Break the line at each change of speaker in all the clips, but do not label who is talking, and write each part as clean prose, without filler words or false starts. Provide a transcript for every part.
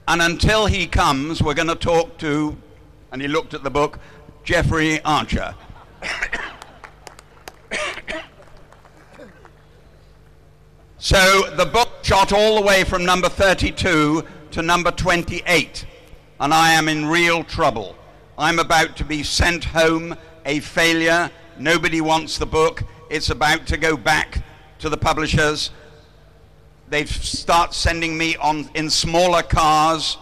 And until he comes, we're going to talk to, and he looked at the book, Jeffrey Archer. So the book shot all the way from number 32 to number 28, and I am in real trouble. I'm about to be sent home a failure. Nobody wants the book. It's about to go back to the publishers. They start sending me on in smaller cars.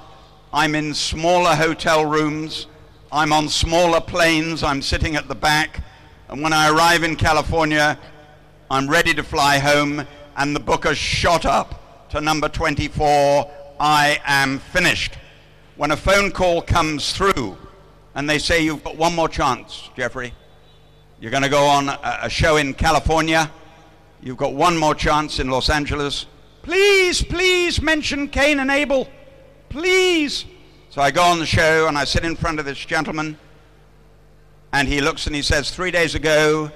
I'm in smaller hotel rooms. I'm on smaller planes. I'm sitting at the back. And when I arrive in California, I'm ready to fly home, and the book has shot up to number 24. I am finished. When a phone call comes through and they say, you've got one more chance, Jeffrey. You're going to go on a show in California. You've got one more chance in Los Angeles. Please, please mention Cain and Abel. Please. So I go on the show and I sit in front of this gentleman, and he looks and he says, 3 days ago,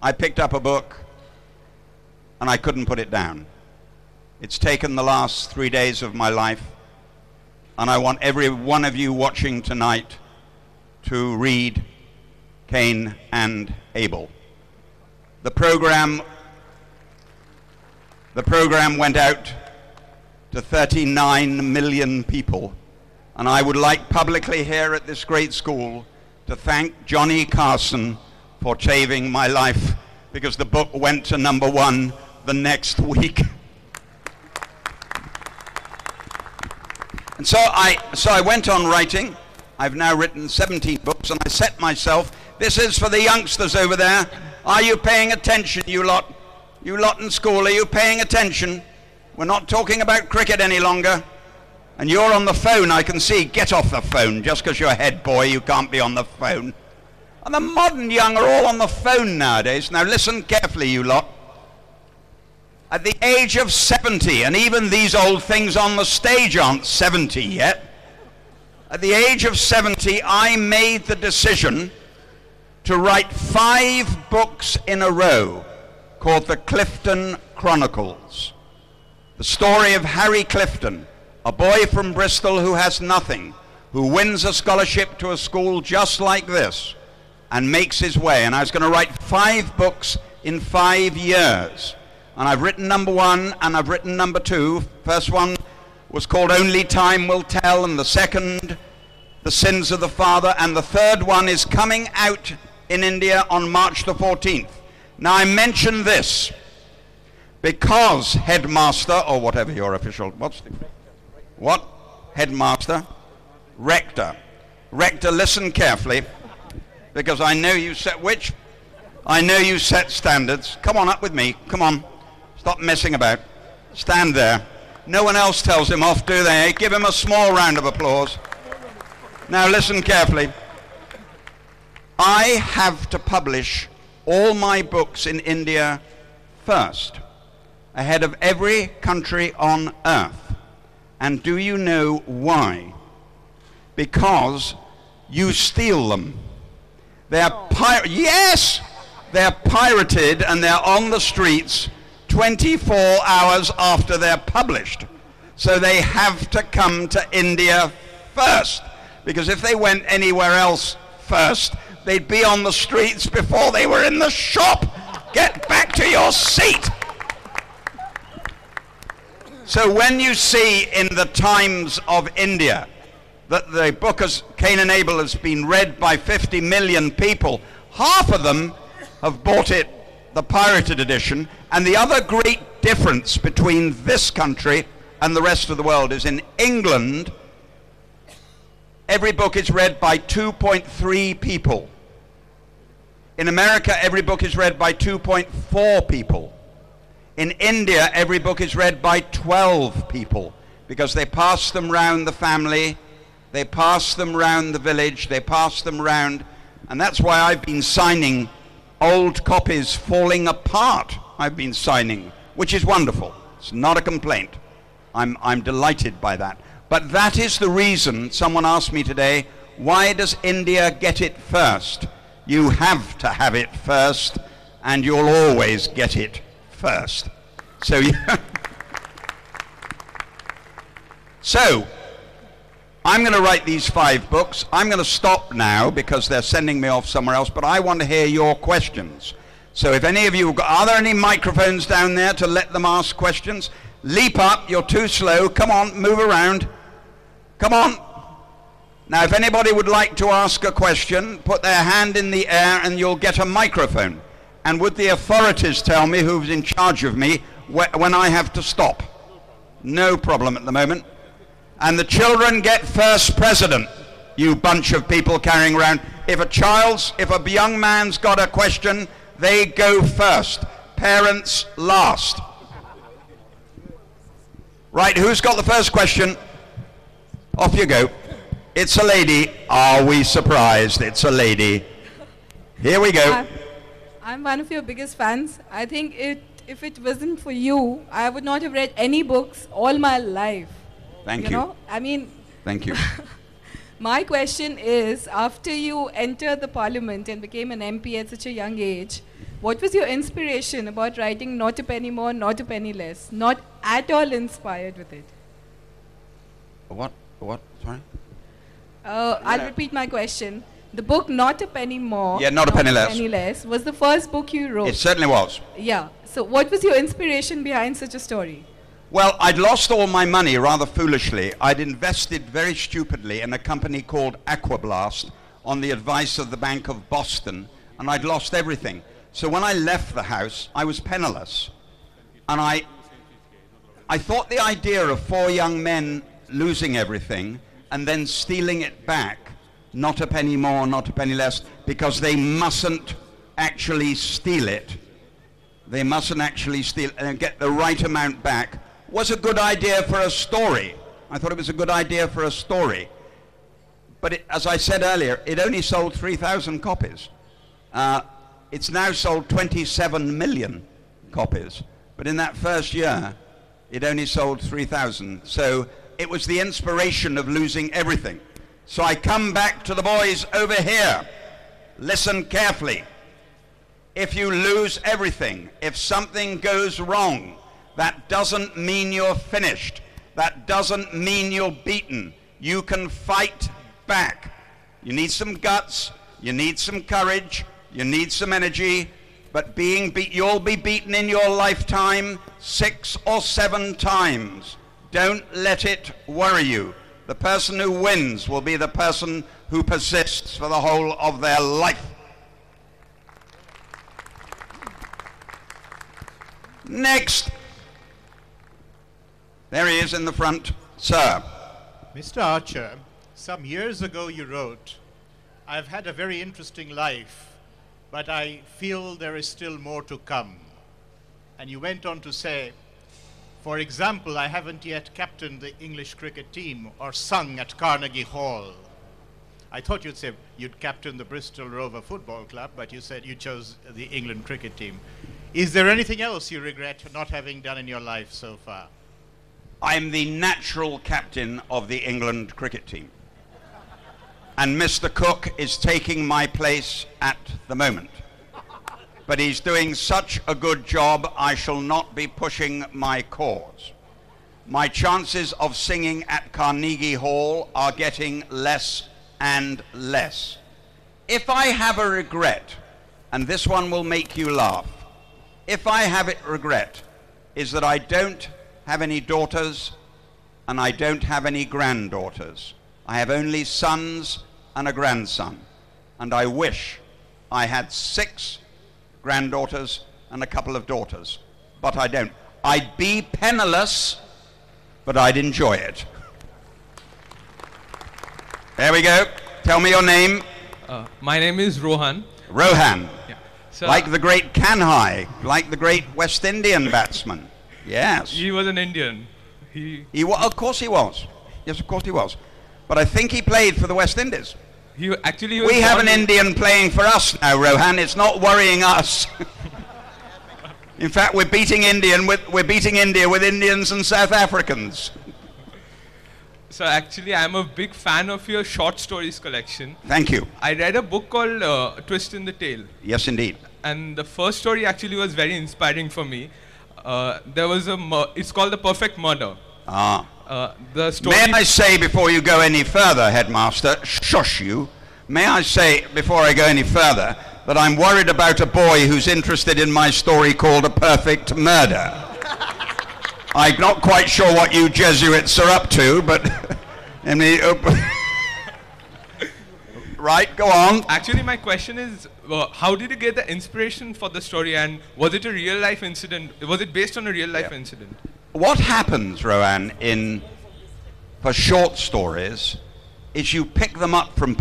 I picked up a book and I couldn't put it down. It's taken the last 3 days of my life, and I want every one of you watching tonight to read Cain and Abel. The program went out to 39 million people, and I would like publicly here at this great school to thank Johnny Carson for saving my life, because the book went to number 1 the next week. And so I went on writing. I've now written 17 books, and I set myself, this is for the youngsters over there. Are you paying attention, you lot? You lot in school, are you paying attention? We're not talking about cricket any longer. And you're on the phone, I can see. Get off the phone. Just because you're a head boy, you can't be on the phone. And the modern young are all on the phone nowadays. Now listen carefully, you lot. At the age of 70, and even these old things on the stage aren't 70 yet. At the age of 70, I made the decision to write 5 books in a row called the Clifton Chronicles. The story of Harry Clifton, a boy from Bristol who has nothing, who wins a scholarship to a school just like this and makes his way. And I was going to write 5 books in 5 years. And I've written number 1 and I've written number 2. First one was called Only Time Will Tell, and the second, The Sins of the Father, and the third one is coming out in India on March the 14th. Now I mention this because headmaster, or whatever your official, headmaster, rector, listen carefully, because I know you set I know you set standards. Come on up with me, come on, stop messing about, stand there. No one else tells him off, do they? Give him a small round of applause. Now listen carefully. I have to publish all my books in India first, ahead of every country on earth. And do you know why? Because you steal them. They're yes! They're pirated and they're on the streets 24 hours after they're published. So they have to come to India first, because if they went anywhere else first, they'd be on the streets before they were in the shop. Get back to your seat. So when you see in the Times of India that the book of Cain and Abel has been read by 50 million people, half of them have bought it, the pirated edition. And the other great difference between this country and the rest of the world is in England, every book is read by 2.3 people. In America, every book is read by 2.4 people. In India, every book is read by 12 people, because they pass them round the family, they pass them round the village, they pass them round, and that's why I've been signing old copies falling apart. I've been signing, which is wonderful. It's not a complaint. I'm delighted by that. But that is the reason someone asked me today, why does India get it first? You have to have it first, and you'll always get it first. So, so I'm going to write these 5 books. I'm going to stop now because they're sending me off somewhere else, but I want to hear your questions. So if any of you, are there any microphones down there to let them ask questions? Leap up, you're too slow. Come on, move around. Come on. Now, if anybody would like to ask a question, put their hand in the air and you'll get a microphone. And would the authorities tell me who's in charge of me when I have to stop? No problem at the moment. And the children get first president, you bunch of people carrying around. If a young man's got a question, they go first. Parents last. Right, who's got the first question? Off you go. It's a lady. Are we surprised? It's a lady. Here we go.
I'm one of your biggest fans. I think if it wasn't for you, I would not have read any books all my life.
Thank
you. I mean,
thank you.
My question is, after you entered the parliament and became an MP at such a young age, what was your inspiration about writing Not a Penny More, Not a Penny Less? Not at all inspired with it.
What? Sorry?
I'll repeat my question. The book Not a Penny More,
Not a Penny Less.
Penny Less was the first book you wrote.
It certainly was.
Yeah. So what was your inspiration behind such a story?
Well, I'd lost all my money rather foolishly. I'd invested very stupidly in a company called Aquablast on the advice of the Bank of Boston, and I'd lost everything. So when I left the house, I was penniless. And I thought the idea of 4 young men losing everything and then stealing it back, not a penny more, not a penny less, because they mustn't actually steal it. They mustn't actually steal and get the right amount back, was a good idea for a story. I thought it was a good idea for a story. But as I said earlier, it only sold 3,000 copies. It's now sold 27 million copies. But in that first year, it only sold 3,000. So it was the inspiration of losing everything. So I come back to the boys over here. Listen carefully. If you lose everything, if something goes wrong, that doesn't mean you're finished. That doesn't mean you're beaten. You can fight back. You need some guts, you need some courage, you need some energy, but you'll be beaten in your lifetime 6 or 7 times. Don't let it worry you. The person who wins will be the person who persists for the whole of their life. Next. There he is in the front, sir.
Mr. Archer, some years ago you wrote, "I've had a very interesting life, but I feel there is still more to come." And you went on to say, "For example, I haven't yet captained the English cricket team or sung at Carnegie Hall." I thought you'd say you'd captain the Bristol Rover Football Club, but you said you chose the England cricket team. Is there anything else you regret not having done in your life so far?
I'm the natural captain of the England cricket team. And Mr. Cook is taking my place at the moment. But he's doing such a good job, I shall not be pushing my cause. My chances of singing at Carnegie Hall are getting less and less. If I have a regret, and this one will make you laugh, if I have a regret, is that I don't have any daughters and I don't have any granddaughters. I have only sons and a grandson. And I wish I had 6 granddaughters and a couple of daughters. But I don't. I'd be penniless, but I'd enjoy it. There we go. Tell me your name.
My name is Rohan.
Rohan.
Yeah. So
Like the great Kanhai, like the great West Indian batsman. Yes.
he was an Indian.
Of course he was. Yes, of course he was. But I think he played for the West Indies.
He was
We have an Indian playing for us now, Rohan. It's not worrying us. In fact, we're beating India with Indians and South Africans.
So actually, I'm a big fan of your short stories collection.
Thank you.
I read a book called Twist in the Tail.
Yes, indeed.
And the first story actually was very inspiring for me. It's called The Perfect Murder. The story.
May I say before you go any further, Headmaster, shush you, may I say before I go any further that I'm worried about a boy who's interested in my story called A Perfect Murder. I'm not quite sure what you Jesuits are up to, but... Right, go on.
Actually, my question is, how did you get the inspiration for the story, and was it a real life incident? Was it based on a real life incident?
What happens, Rowan, for short stories is you pick them up from